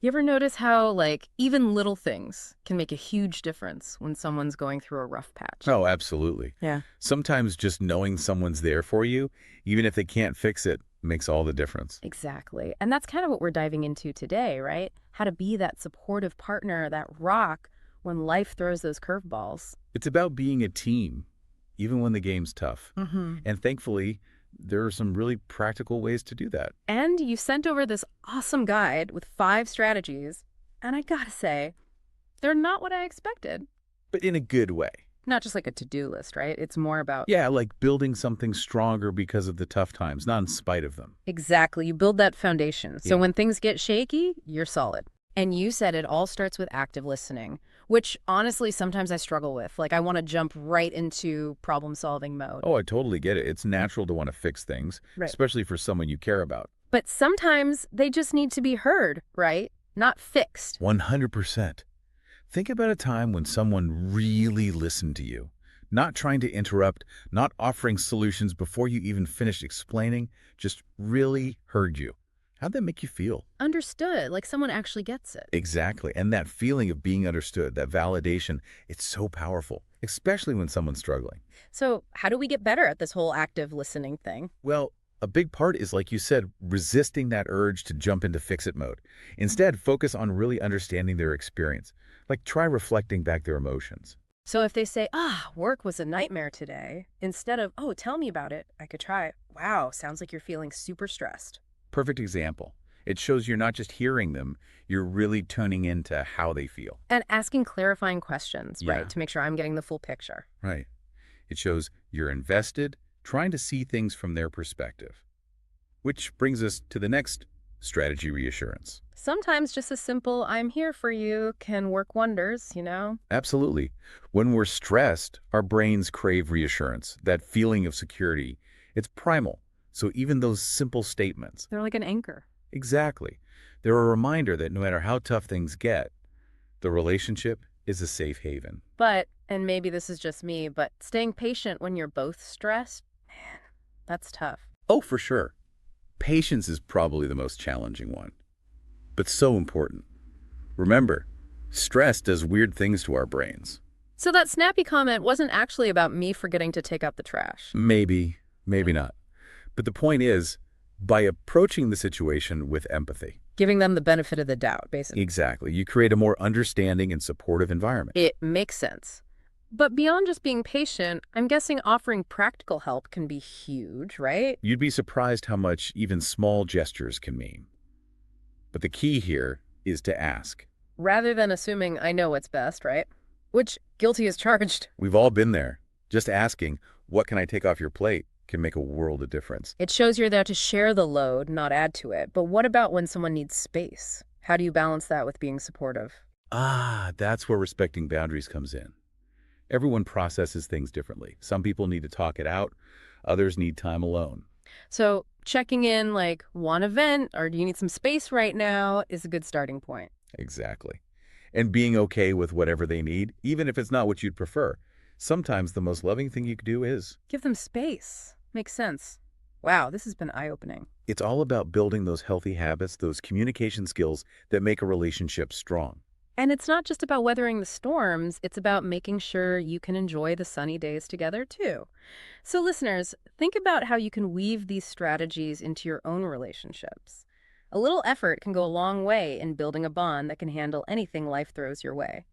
You ever notice how, like, even little things can make a huge difference when someone's going through a rough patch? Oh, absolutely. Yeah. Sometimes just knowing someone's there for you, even if they can't fix it, makes all the difference. Exactly. And that's kind of what we're diving into today, right? How to be that supportive partner, that rock when life throws those curveballs. It's about being a team, even when the game's tough. Mm-hmm. And thankfully, there are some really practical ways to do that. And you sent over this awesome guide with 5 strategies. And I gotta say, they're not what I expected. But in a good way. Not just like a to-do list, right? It's more about Yeah, like building something stronger because of the tough times, not in spite of them. exactly. You build that foundation. So Yeah. when things get shaky, you're solid. And you said it all starts with active listening, which honestly, sometimes I struggle with. Like, I want to jump right into problem solving mode. Oh, I totally get it. It's natural to want to fix things, Right. especially for someone you care about. But sometimes they just need to be heard, right? Not fixed. 100%. Think about a time when someone really listened to you, not trying to interrupt, not offering solutions before you even finished explaining, just really heard you. How'd that make you feel? Understood. Like someone actually gets it. Exactly. And that feeling of being understood, that validation, it's so powerful, especially when someone's struggling. So, how do we get better at this whole active listening thing? Well, a big part is, like you said, resisting that urge to jump into fix-it mode. Instead, focus on really understanding their experience. Like, try reflecting back their emotions. So, if they say, work was a nightmare today, instead of, oh, tell me about it, I could try, wow, sounds like you're feeling super stressed. Perfect example. It shows you're not just hearing them, you're really tuning into how they feel. And asking clarifying questions, Yeah, right, to make sure I'm getting the full picture. right. It shows you're invested, trying to see things from their perspective. Which brings us to the next strategy: reassurance. Sometimes just a simple, I'm here for you, can work wonders. Absolutely. When we're stressed, our brains crave reassurance, that feeling of security. It's primal. So even those simple statements, They're like an anchor. exactly, they're a reminder that no matter how tough things get, the relationship is a safe haven. But, and maybe this is just me, but staying patient when you're both stressed, man, that's tough. Oh, for sure. Patience is probably the most challenging one, but so important. Remember, stress does weird things to our brains. So that snappy comment wasn't actually about me forgetting to take out the trash. Maybe, maybe not. But the point is, by approaching the situation with empathy, Giving them the benefit of the doubt, basically. exactly, you create a more understanding and supportive environment. It makes sense. But beyond just being patient, I'm guessing offering practical help can be huge, right? You'd be surprised how much even small gestures can mean. But the key here is to ask. Rather than assuming I know what's best, right? Which, guilty as charged. We've all been there. Just asking, what can I take off your plate, can make a world of difference. It shows you're there to share the load, not add to it. But what about when someone needs space? How do you balance that with being supportive? Ah, that's where respecting boundaries comes in. Everyone processes things differently. Some people need to talk it out. Others need time alone. So, checking in like, want a vent or do you need some space right now is a good starting point. Exactly. And being okay with whatever they need, even if it's not what you'd prefer. Sometimes the most loving thing you could do is, Give them space. Makes sense. Wow, this has been eye-opening. it's all about building those healthy habits, those communication skills that make a relationship strong. And it's not just about weathering the storms, it's about making sure you can enjoy the sunny days together, too. So, listeners, think about how you can weave these strategies into your own relationships. A little effort can go a long way in building a bond that can handle anything life throws your way.